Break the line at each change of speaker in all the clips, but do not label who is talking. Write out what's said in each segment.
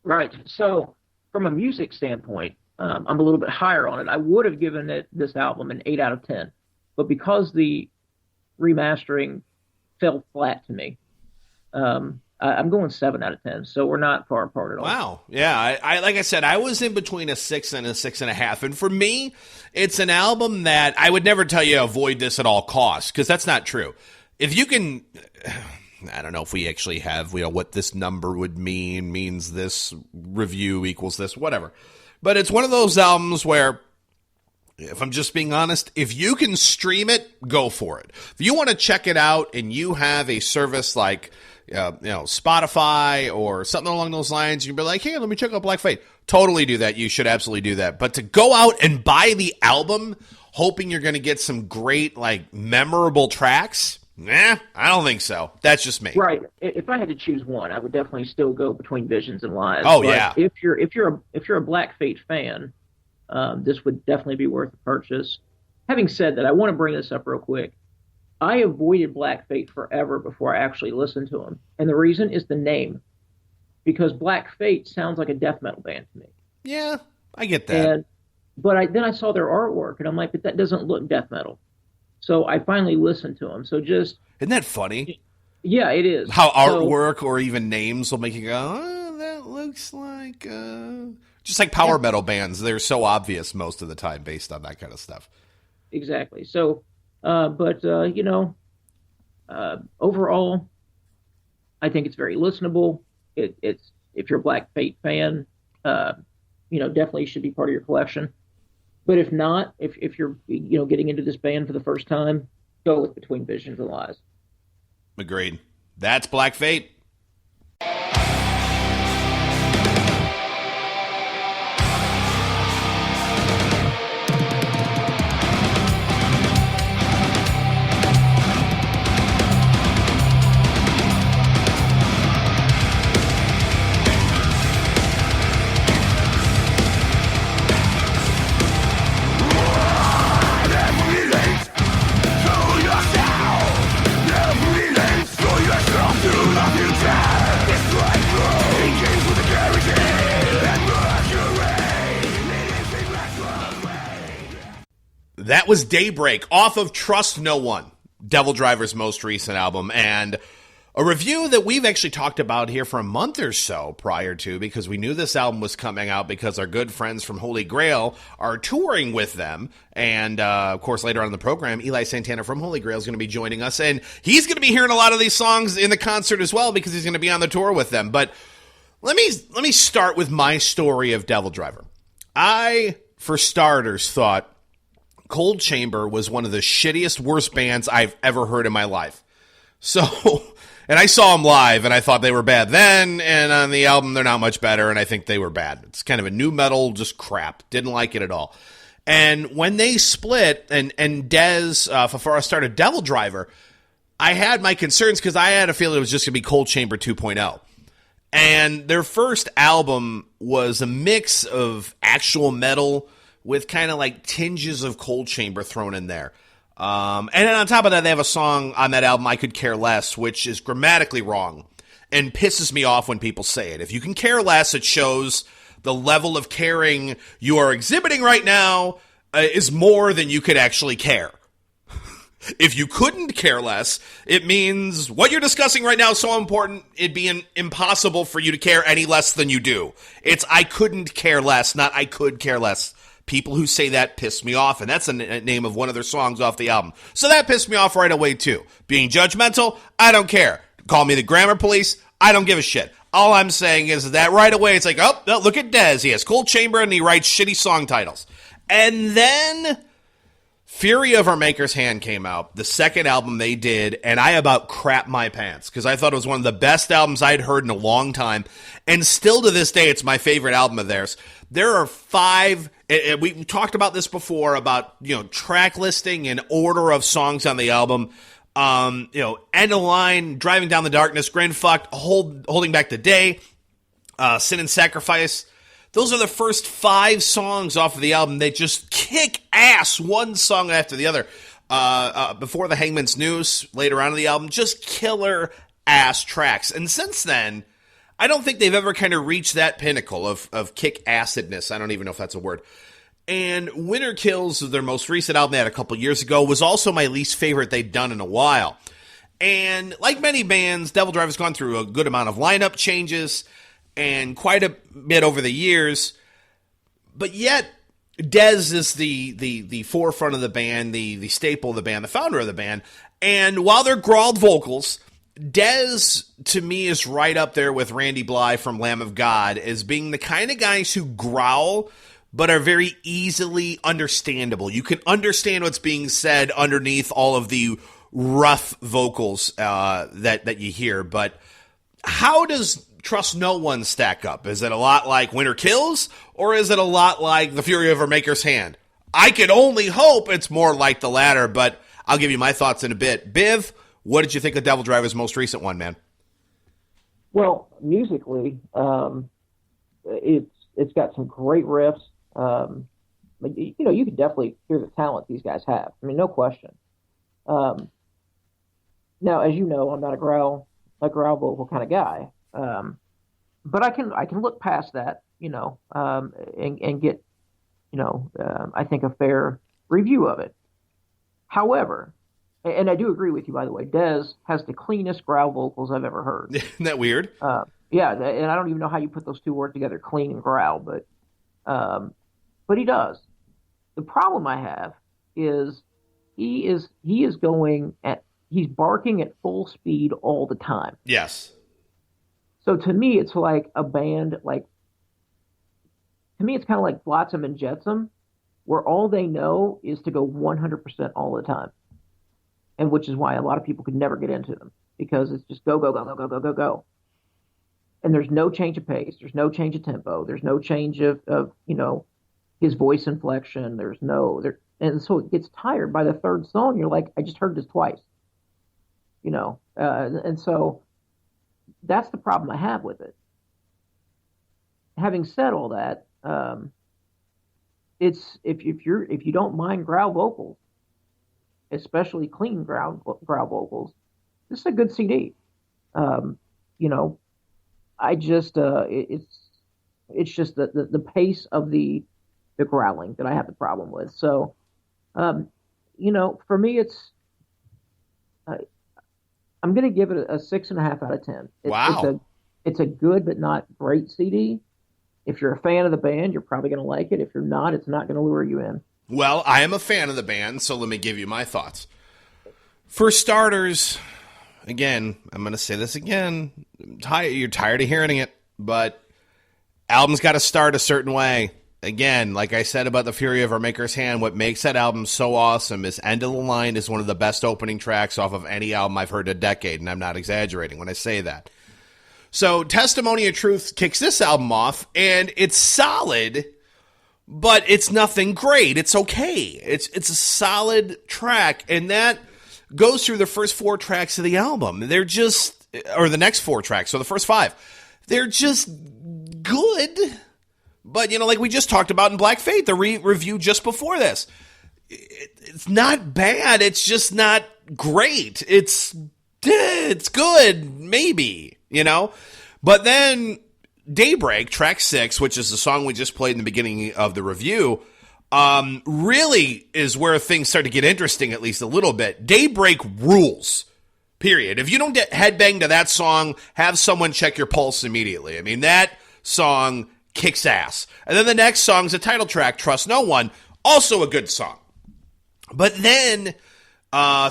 Right. So, from a music standpoint, I'm a little bit higher on it. I would have given this album an 8 out of 10, but because the remastering fell flat to me, I'm going 7 out of 10. So we're not far apart at all.
Wow. Yeah. I like I said, I was in between a 6 and a 6.5. And for me, it's an album that I would never tell you avoid this at all costs, because that's not true. If you can, I don't know if we actually have, what this number would means this review equals this, whatever. But it's one of those albums where, if I'm just being honest, if you can stream it, go for it. If you want to check it out and you have a service like Spotify or something along those lines, you can be like, hey, let me check out Black Fate. Totally do that. You should absolutely do that. But to go out and buy the album hoping you're going to get some great, memorable tracks, I don't think so. That's just me.
Right. If I had to choose one, I would definitely still go between Visions and Lies.
Oh,
but
yeah.
If you're a Black Fate fan, this would definitely be worth a purchase. Having said that, I want to bring this up real quick. I avoided Black Fate forever before I actually listened to them. And the reason is the name. Because Black Fate sounds like a death metal band to me.
Yeah, I get that.
But then I saw their artwork, and I'm like, but that doesn't look death metal. So I finally listened to them. So just...
Isn't that funny?
Yeah, it is.
How artwork or even names will make you go, oh, that looks like... Just like power metal bands, they're so obvious most of the time based on that kind of stuff.
Exactly. So... overall, I think it's very listenable. It's if you're a Black Fate fan, definitely should be part of your collection. But if not, if you're getting into this band for the first time, go with Between Visions and Lies.
Agreed. That's Black Fate. That was Daybreak off of Trust No One, Devildriver's most recent album, and a review that we've actually talked about here for a month or so prior to, because we knew this album was coming out because our good friends from Holy Grail are touring with them. And, of course, later on in the program, Eli Santana from Holy Grail is going to be joining us, and he's going to be hearing a lot of these songs in the concert as well because he's going to be on the tour with them. But let me start with my story of Devildriver. I, for starters, thought Cold Chamber was one of the shittiest, worst bands I've ever heard in my life. So, and I saw them live, and I thought they were bad then, and on the album, they're not much better, and I think they were bad. It's kind of a new metal, just crap. Didn't like it at all. And when they split, and Dez Fafara started Devildriver, I had my concerns because I had a feeling it was just going to be Cold Chamber 2.0. And their first album was a mix of actual metal with kind of like tinges of Cold Chamber thrown in there. And then on top of that, they have a song on that album, I Could Care Less, which is grammatically wrong and pisses me off when people say it. If you can care less, it shows the level of caring you are exhibiting right now is more than you could actually care. If you couldn't care less, it means what you're discussing right now is so important, it'd be impossible for you to care any less than you do. It's I couldn't care less, not I could care less. People who say that piss me off, and that's the name of one of their songs off the album. So that pissed me off right away, too. Being judgmental, I don't care. Call me the grammar police, I don't give a shit. All I'm saying is that right away, it's like, oh, look at Dez. He has Cold Chamber, and he writes shitty song titles. And then Fury of Our Maker's Hand came out, the second album they did, and I about crapped my pants, because I thought it was one of the best albums I'd heard in a long time, and still to this day, it's my favorite album of theirs. There are 5, we talked about this before, about, track listing and order of songs on the album. End of Line, Driving Down the Darkness, Grand Fucked, Holding Back the Day, Sin and Sacrifice. Those are the first 5 songs off of the album. They just kick ass, one song after the other. Before the Hangman's Noose, later on in the album, just killer ass tracks. And since then, I don't think they've ever kind of reached that pinnacle of kick acidness. I don't even know if that's a word. And Winter Kills, their most recent album they had a couple years ago, was also my least favorite they'd done in a while. And like many bands, Devildriver's gone through a good amount of lineup changes and quite a bit over the years. But yet, Dez is the forefront of the band, the staple of the band, the founder of the band. And while they're growled vocals, Dez, to me, is right up there with Randy Blythe from Lamb of God as being the kind of guys who growl but are very easily understandable. You can understand what's being said underneath all of the rough vocals that you hear. But how does Trust No One stack up? Is it a lot like Winter Kills, or is it a lot like The Fury of Our Maker's Hand? I can only hope it's more like the latter, but I'll give you my thoughts in a bit. Biv, what did you think of Devildriver's most recent one, man?
Well, musically, it's got some great riffs. You can definitely hear the talent these guys have. I mean, no question. Now, as you know, I'm not a growl vocal kind of guy. But I can look past that, and get, I think a fair review of it. However, and I do agree with you, by the way, Dez has the cleanest growl vocals I've ever heard.
Isn't that weird?
Yeah, and I don't even know how you put those two words together, clean and growl, but he does. The problem I have is he's barking at full speed all the time.
Yes.
So to me, it's like a band, it's kind of like Flotsam and Jetsam, where all they know is to go 100% all the time. And which is why a lot of people could never get into them, because it's just go, go, go, go, go, go, go, go. And there's no change of pace. There's no change of tempo. There's no change of his voice inflection. And so it gets tired by the third song. You're like, I just heard this twice, and so that's the problem I have with it. Having said all that, it's if you don't mind growl vocals, especially clean growl vocals, this is a good CD. I just it's just the pace of the growling that I have the problem with. So, for me, I'm going to give it a 6.5 out of 10.
Wow.
It's a good but not great CD. If you're a fan of the band, you're probably going to like it. If you're not, it's not going to lure you in.
Well, I am a fan of the band, so let me give you my thoughts. For starters, again, I'm going to say this again. You're tired of hearing it, but album's got to start a certain way. Again, like I said about The Fury of Our Maker's Hand, what makes that album so awesome is End of the Line is one of the best opening tracks off of any album I've heard in a decade, and I'm not exaggerating when I say that. So Testimony of Truth kicks this album off, and it's solid, but it's nothing great. It's okay. It's a solid track, and that goes through the first 4 tracks of the album. They're just, or the next 4 tracks, so the first 5. They're just good. But, like we just talked about in Black Fate, the review just before this, it's not bad. It's just not great. It's good, maybe, But then Daybreak, track 6, which is the song we just played in the beginning of the review, really is where things start to get interesting, at least a little bit. Daybreak rules, period. If you don't get headbang to that song, have someone check your pulse immediately. I mean, that song kicks ass. And then the next song is a title track, Trust No One, also a good song. But then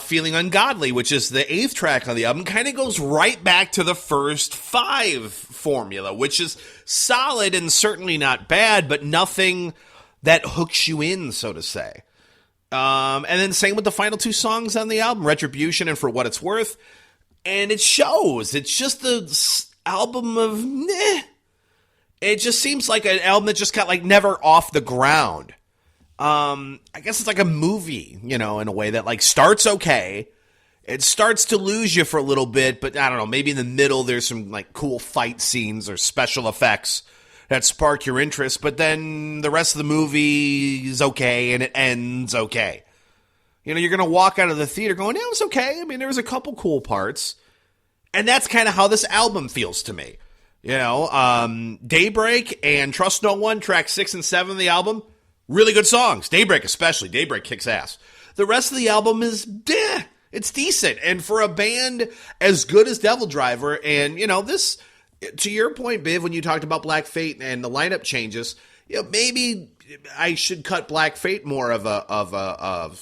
Feeling Ungodly, which is the 8th track on the album, kind of goes right back to the first 5 formula, which is solid and certainly not bad, but nothing that hooks you in, so to say. And then same with the final 2 songs on the album, Retribution and For What It's Worth. And it shows. It's just the album of meh. It just seems like an album that just got never off the ground. I guess it's like a movie, in a way that starts okay. It starts to lose you for a little bit, but I don't know, maybe in the middle there's some cool fight scenes or special effects that spark your interest, but then the rest of the movie is okay and it ends okay. You're going to walk out of the theater going, yeah, it was okay. I mean, there was a couple cool parts. And that's kind of how this album feels to me. Daybreak and Trust No One, track 6 and 7 of the album, really good songs. Daybreak especially. Daybreak kicks ass. The rest of the album is, it's decent. And for a band as good as Devildriver, and, this, to your point, Biv, when you talked about Black Fate and the lineup changes, maybe I should cut Black Fate more of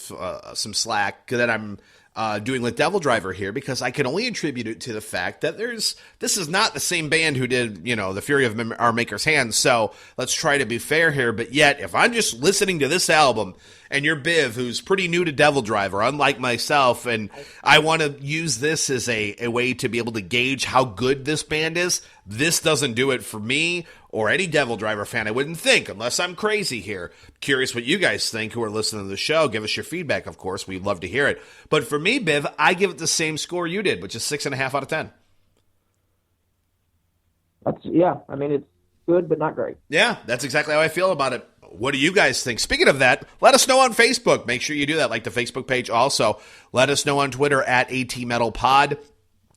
some slack that I'm doing with Devildriver here, because I can only attribute it to the fact that this is not the same band who did, The Fury of Our Maker's Hands. So let's try to be fair here. But yet, if I'm just listening to this album and you're Biv, who's pretty new to Devildriver, unlike myself, and I want to use this as a way to be able to gauge how good this band is, this doesn't do it for me or any Devildriver fan, I wouldn't think, unless I'm crazy here. Curious what you guys think who are listening to the show. Give us your feedback, of course. We'd love to hear it. But for me, Biv, I give it the same score you did, which is 6.5 out of 10.
It's good, but not great.
Yeah, that's exactly how I feel about it. What do you guys think? Speaking of that, let us know on Facebook. Make sure you do that, like the Facebook page also. Let us know on Twitter at ATMetalPod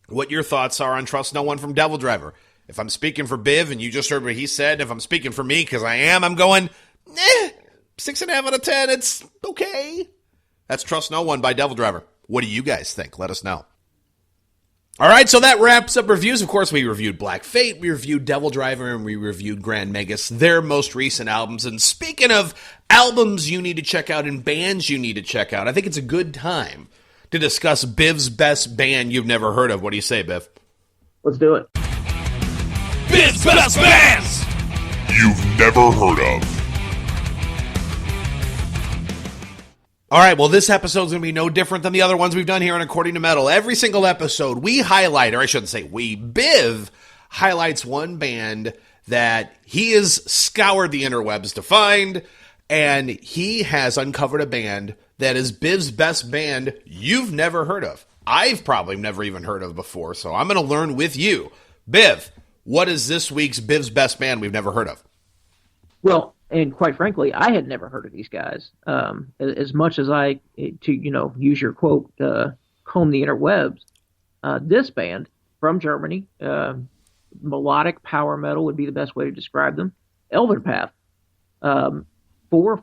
what your thoughts are on Trust No One from Devildriver. If I'm speaking for Biv and you just heard what he said, if I'm speaking for me, because I'm going, 6.5 out of 10, it's okay. That's Trust No One by Devildriver. What do you guys think? Let us know. All right, so that wraps up reviews. Of course, we reviewed Black Fate, we reviewed Devildriver, and we reviewed Grand Magus, their most recent albums. And speaking of albums you need to check out and bands you need to check out, I think it's a good time to discuss Biv's best band you've never heard of. What do you say, Biv?
Let's do it.
Biv's best bands you've never heard of.
All right, well, this episode is going to be no different than the other ones we've done here on According to Metal. Every single episode, we highlight, or I shouldn't say we, Biv highlights one band that he has scoured the interwebs to find, and he has uncovered a band that is Biv's best band you've never heard of. I've probably never even heard of before, so I'm going to learn with you. Biv, what is this week's Biv's best band we've never heard of?
Well, and quite frankly, I had never heard of these guys. As much as I, to use your quote, comb the interwebs, this band from Germany, melodic power metal would be the best way to describe them. Elven Path, 4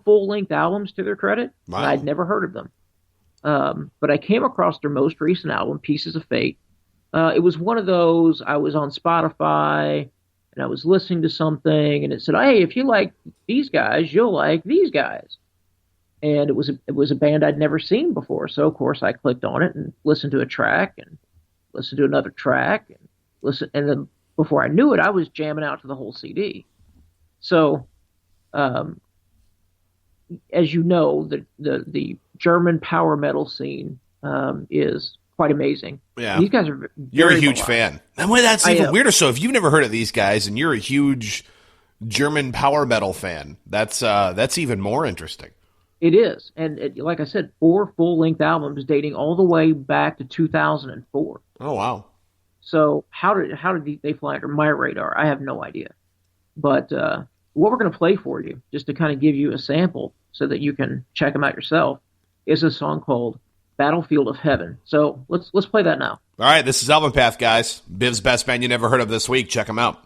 full-length albums to their credit.
Wow.
I'd never heard of them, but I came across their most recent album, Pieces of Fate. It was one of those, I was on Spotify and I was listening to something and it said, hey, if you like these guys, you'll like these guys. And it was a band I'd never seen before. So of course I clicked on it and listened to a track and listened to another track and then before I knew it, I was jamming out to the whole CD. So, as you know, the German power metal scene is quite amazing.
Yeah,
these guys are.
You're a huge fan. And that's even weirder. So if you've never heard of these guys and you're a huge German power metal fan, that's even more interesting.
It is, and like I said, 4 full-length albums dating all the way back to 2004.
Oh wow!
So how did they fly under my radar? I have no idea. But what we're going to play for you, just to kind of give you a sample so that you can check them out yourself, is a song called Battlefield of Heaven. So let's play that now.
All right, this is Elven Path, guys. Biv's best band you never heard of this week. Check them out.